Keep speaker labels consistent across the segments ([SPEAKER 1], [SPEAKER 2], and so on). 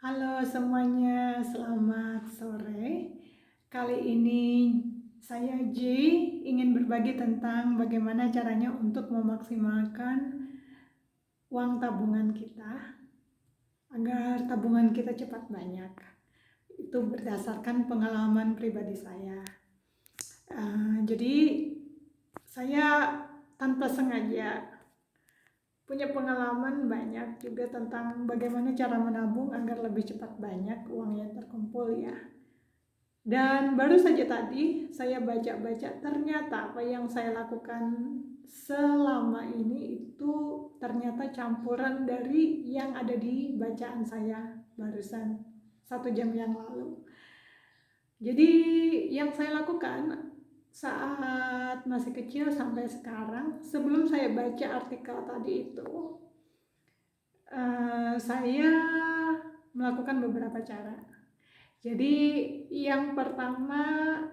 [SPEAKER 1] Halo semuanya, selamat sore. Kali ini saya J ingin berbagi tentang bagaimana caranya untuk memaksimalkan uang tabungan kita agar tabungan kita cepat banyak. Itu berdasarkan pengalaman pribadi saya. Jadi saya tanpa sengaja punya pengalaman banyak juga tentang bagaimana cara menabung agar lebih cepat banyak uang yang terkumpul ya. Dan baru saja tadi saya baca-baca, ternyata apa yang saya lakukan selama ini itu ternyata campuran dari yang ada di bacaan saya barusan 1 jam yang lalu. Jadi yang saya lakukan saat masih kecil sampai sekarang, sebelum saya baca artikel tadi itu, saya melakukan beberapa cara. Jadi yang pertama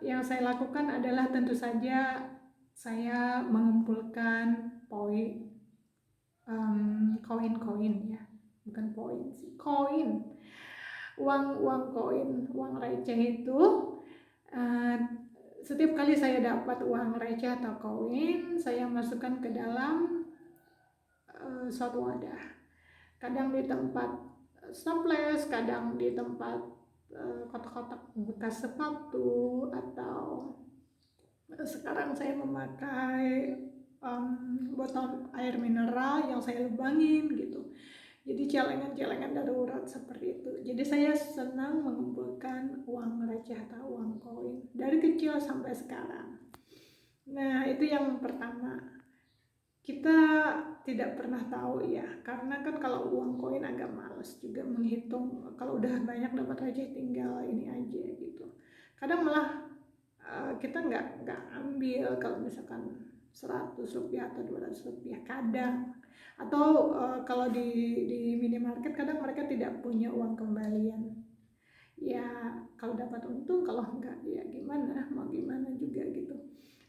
[SPEAKER 1] yang saya lakukan adalah tentu saja saya mengumpulkan koin ya, bukan poin sih, koin, uang koin, uang receh itu. uh, Setiap kali saya dapat uang receh atau koin, saya masukkan ke dalam suatu wadah. Kadang di tempat stoples, kadang di tempat kotak-kotak bekas sepatu, atau sekarang saya memakai botol air mineral yang saya lubangin gitu. Jadi celengan-celengan darurat seperti itu. Jadi saya senang mengumpulkan uang receh atau uang koin dari kecil sampai sekarang. Nah, itu yang pertama. Kita tidak pernah tahu ya, karena kan kalau uang koin agak males juga menghitung. Kalau udah banyak dapat receh tinggal ini aja gitu. Kadang malah kita nggak ambil kalau misalkan 100 rupiah atau 200 rupiah kadang, atau kalau di minimarket kadang mereka tidak punya uang kembalian ya. Kalau dapat untung, kalau enggak ya gimana, mau gimana juga gitu.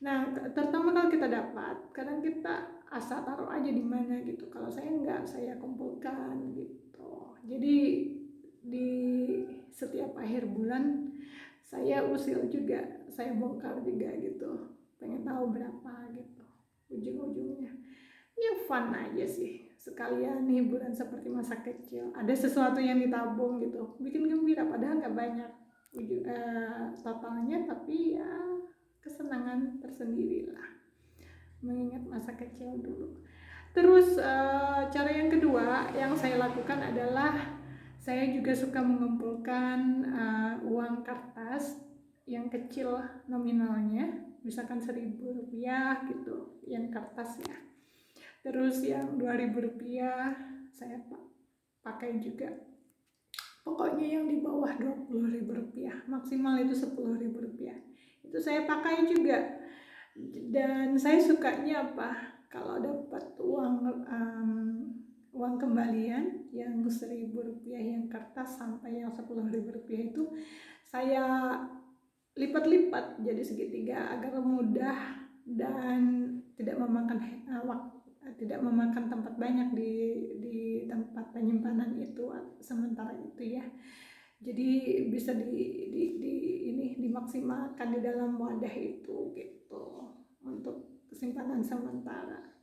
[SPEAKER 1] Nah, terutama kalau kita dapat, kadang kita asal taruh aja di mana gitu. Kalau saya enggak, saya kumpulkan gitu. Jadi di setiap akhir bulan saya usil juga, saya bongkar juga gitu, pengen tahu berapa gitu ujung-ujungnya. Ya fun aja sih, sekalian hiburan seperti masa kecil, ada sesuatu yang ditabung gitu, bikin gembira padahal nggak banyak totalnya, tapi ya kesenangan tersendiri lah mengingat masa kecil dulu. Terus cara yang kedua yang saya lakukan adalah saya juga suka mengumpulkan uang kertas yang kecil nominalnya, misalkan 1.000 rupiah gitu, yang kertas ya. Terus yang 2.000 rupiah saya pakai juga. Pokoknya yang di bawah 20.000 rupiah, maksimal itu 10.000 rupiah. Itu saya pakai juga. Dan saya sukanya apa? Kalau dapat uang kembalian yang 1.000 rupiah yang kertas sampai yang 10.000 rupiah itu saya lipat-lipat jadi segitiga agar mudah dan tidak memakan waktu, tidak memakan tempat banyak di tempat penyimpanan itu sementara itu ya. Jadi bisa dimaksimalkan di dalam wadah itu gitu untuk simpanan sementara.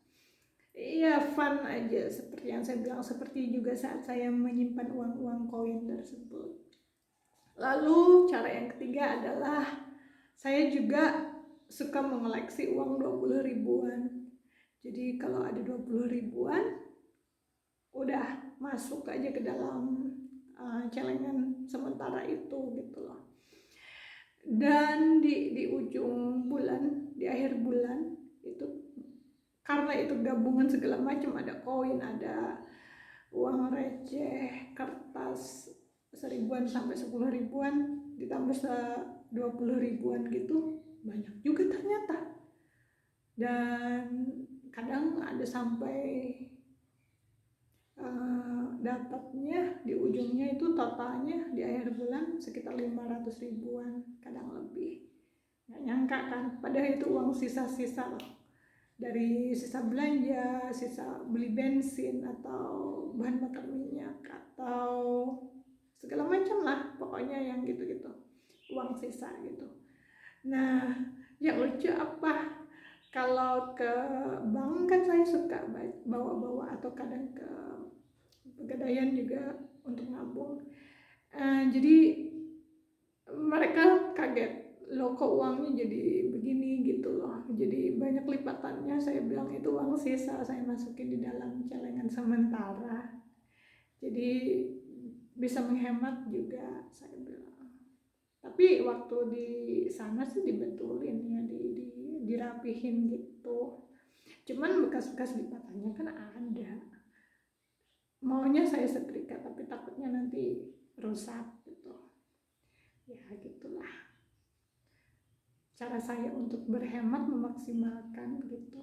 [SPEAKER 1] Iya, fun aja seperti yang saya bilang, seperti juga saat saya menyimpan uang-uang koin tersebut. Lalu cara yang ketiga adalah saya juga suka mengoleksi uang 20 ribuan. Jadi kalau ada 20 ribuan udah masuk aja ke dalam celengan sementara itu gitu loh. Dan di ujung bulan, di akhir bulan itu, karena itu gabungan segala macam, ada koin, ada uang receh, kertas 1.000-an sampai 10 ribuan, ditambah 20 ribuan gitu, banyak juga ternyata. Dan kadang ada sampai dapatnya di ujungnya itu totalnya di akhir bulan sekitar 500 ribuan, kadang lebih. Nggak nyangka kan, padahal itu uang sisa-sisa loh, dari sisa belanja, sisa beli bensin atau bahan bakar minyak atau pokoknya yang gitu-gitu, uang sisa gitu. Nah, yang lucu apa? Kalau ke bank kan saya suka bawa-bawa, atau kadang ke Pegadaian juga untuk nabung. Jadi mereka kaget, loh kok uangnya jadi begini gitu loh, jadi banyak lipatannya. Saya bilang itu uang sisa, saya masukin di dalam celengan sementara, jadi bisa menghemat juga, saya bilang. Tapi waktu di sana sih dibetulin ya, dirapihin gitu. Cuman bekas-bekas lipatannya kan ada. Maunya saya setrika, tapi takutnya nanti rusak gitu. Ya gitulah cara saya untuk berhemat, memaksimalkan gitu.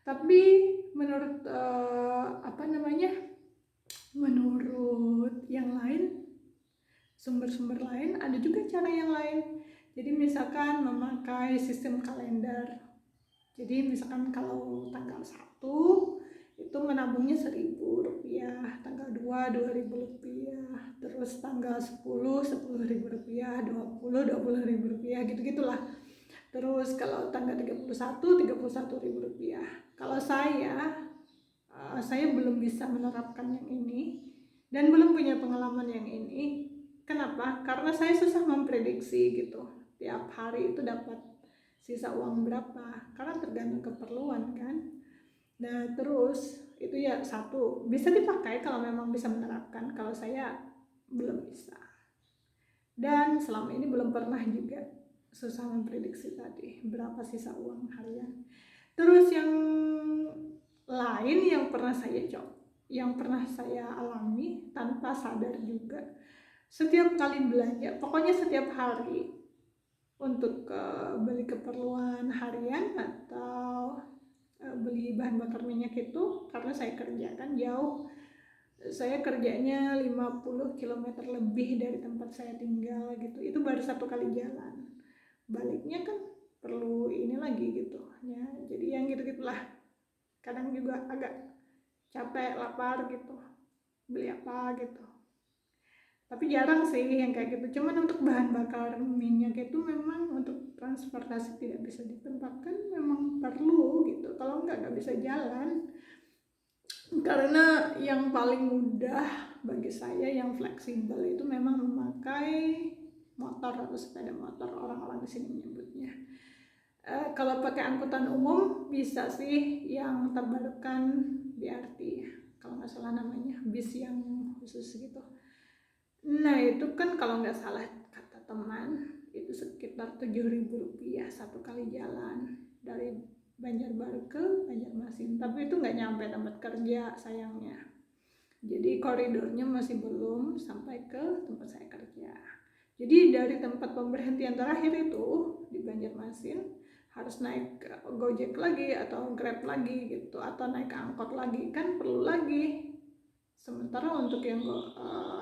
[SPEAKER 1] Tapi menurut menurut yang lain, sumber-sumber lain, ada juga cara yang lain. Jadi misalkan memakai sistem kalender. Jadi misalkan kalau tanggal 1 itu menabungnya Rp1.000, tanggal 2 Rp2.000, terus tanggal 10 Rp10.000, 20 Rp20.000, gitu-gitulah. Terus kalau tanggal 31 Rp31.000. Kalau saya belum bisa menerapkan yang ini dan belum punya pengalaman yang ini. Kenapa? Karena saya susah memprediksi gitu, tiap hari itu dapat sisa uang berapa, karena tergantung keperluan kan. Nah terus itu ya, satu bisa dipakai kalau memang bisa menerapkan, kalau saya belum bisa, dan selama ini belum pernah juga, susah memprediksi tadi berapa sisa uang harian. Terus yang lain yang pernah saya alami tanpa sadar juga, setiap kali belanja, pokoknya setiap hari untuk beli keperluan harian atau beli bahan bakar minyak itu, karena saya kerja kan jauh, saya kerjanya 50 km lebih dari tempat saya tinggal gitu, itu baru satu kali jalan, baliknya kan perlu ini lagi gitu ya. Jadi yang gitu-gitulah, kadang juga agak capek, lapar gitu, beli apa gitu. Tapi jarang sih yang kayak gitu. Cuman untuk bahan bakar minyak itu memang untuk transportasi tidak bisa ditempatkan, memang perlu gitu. Kalau nggak bisa jalan. Karena yang paling mudah bagi saya, yang fleksibel itu memang memakai motor atau sepeda motor, orang-orang di sini menyebutnya. Kalau pakai angkutan umum bisa sih yang terbarukan BRT, kalau nggak salah namanya, bis yang khusus gitu. Nah itu kan kalau nggak salah kata teman itu sekitar Rp7.000 satu kali jalan dari Banjarbaru ke Banjarmasin, tapi itu nggak nyampe tempat kerja sayangnya. Jadi koridornya masih belum sampai ke tempat saya kerja. Jadi dari tempat pemberhentian terakhir itu di Banjarmasin harus naik Gojek lagi atau Grab lagi gitu, atau naik angkot lagi, kan perlu lagi. Sementara untuk yang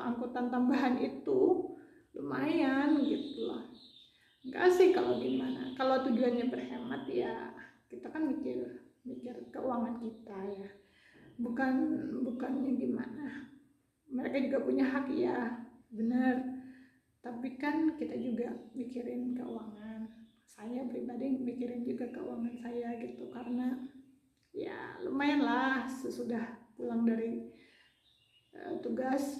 [SPEAKER 1] angkutan tambahan itu lumayan gitu loh. Enggak sih kalau gimana, kalau tujuannya berhemat ya kita kan mikir keuangan kita ya, bukannya gimana. Mereka juga punya hak ya, benar, tapi kan kita juga mikirin keuangan. Saya pribadi mikirin juga keuangan saya gitu, karena ya lumayan lah sesudah pulang dari tugas,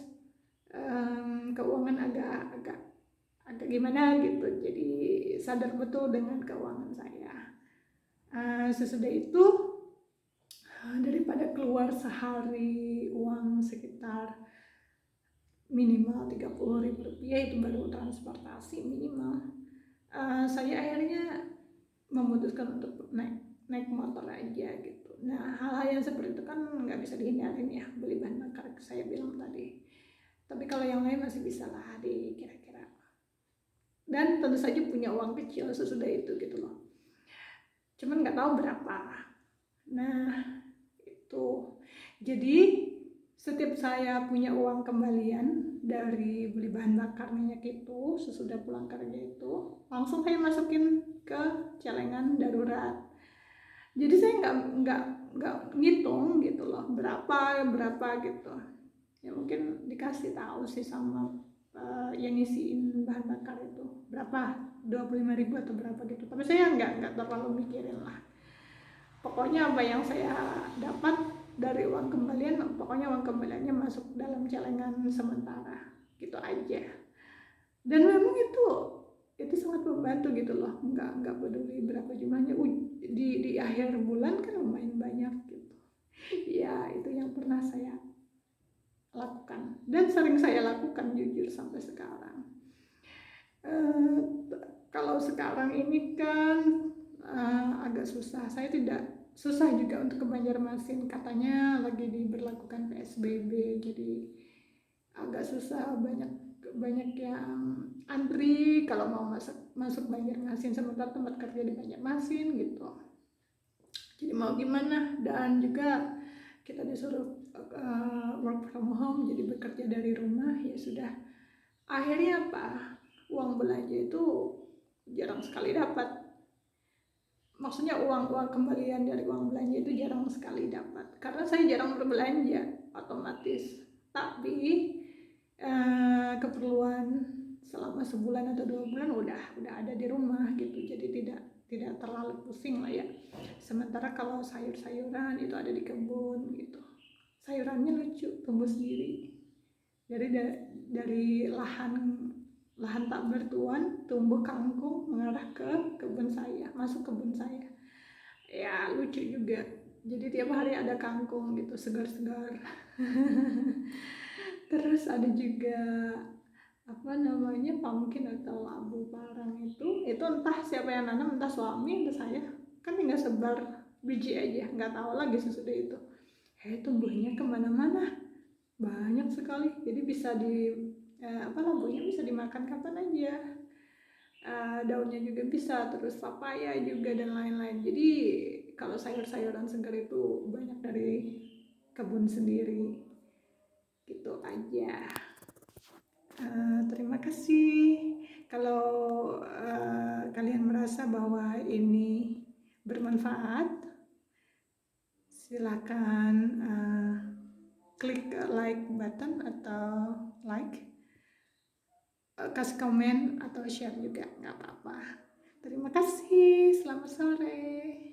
[SPEAKER 1] keuangan agak gimana gitu, jadi sadar betul dengan keuangan saya. Sesudah itu daripada keluar sehari uang sekitar minimal Rp30.000, itu baru transportasi minimal, saya akhirnya memutuskan untuk naik motor aja gitu. Nah hal-hal yang seperti itu kan nggak bisa dihindarin ya, beli bahan bakar saya bilang tadi. Tapi kalau yang lain masih bisa lah kira-kira. Dan tentu saja punya uang kecil sesudah itu gitu loh. Cuman nggak tahu berapa. Nah itu. Jadi setiap saya punya uang kembalian dari beli bahan bakar minyak itu, sesudah pulang kerja itu, langsung saya masukin ke celengan darurat. Jadi saya nggak ngitung gitu loh berapa gitu. Ya mungkin dikasih tahu sih sama yang ngisiin bahan bakar itu berapa, 25.000 atau berapa gitu, tapi saya nggak terlalu mikirin lah. Pokoknya apa yang saya dapat dari uang kembalian, pokoknya uang kembaliannya masuk dalam celengan sementara gitu aja. Dan memang itu sangat membantu gitu loh, nggak peduli berapa jumlahnya. Di akhir bulan kan lumayan banyak gitu ya. Itu yang pernah saya lakukan dan sering saya lakukan jujur sampai sekarang. Kalau sekarang ini kan agak susah, saya tidak susah juga untuk ke Banjarmasin, katanya lagi diberlakukan PSBB, jadi agak susah, banyak yang antri kalau mau masuk Banjarmasin, sementara tempat kerja di Banjarmasin gitu. Jadi mau gimana, dan juga kita disuruh work from home, jadi bekerja dari rumah. Ya sudah, akhirnya apa, uang belanja itu jarang sekali dapat. Maksudnya uang kembalian dari uang belanja itu jarang sekali dapat, karena saya jarang berbelanja otomatis. Tapi keperluan selama sebulan atau 2 bulan udah ada di rumah gitu, jadi tidak terlalu pusing lah ya. Sementara kalau sayur-sayuran itu ada di kebun gitu, sayurannya lucu, tumbuh sendiri dari lahan tak bertuan, tumbuh kangkung mengarah ke kebun saya, masuk kebun saya. Ya lucu juga, jadi tiap hari ada kangkung gitu, segar-segar. Terus ada juga apa namanya, pumpkin atau labu parang, itu entah siapa yang nanam, entah suami entah saya, kan tinggal sebar biji aja, nggak tahu lagi sesudah itu tumbuhnya kemana-mana, banyak sekali. Jadi bisa labunya bisa dimakan kapan aja, daunnya juga bisa, terus papaya juga dan lain-lain. Jadi kalau sayur-sayuran segar itu banyak dari kebun sendiri gitu aja. Terima kasih. Kalau kalian merasa bahwa ini bermanfaat, silakan klik like button atau kasih komen atau share juga, nggak apa-apa. Terima kasih, selamat sore.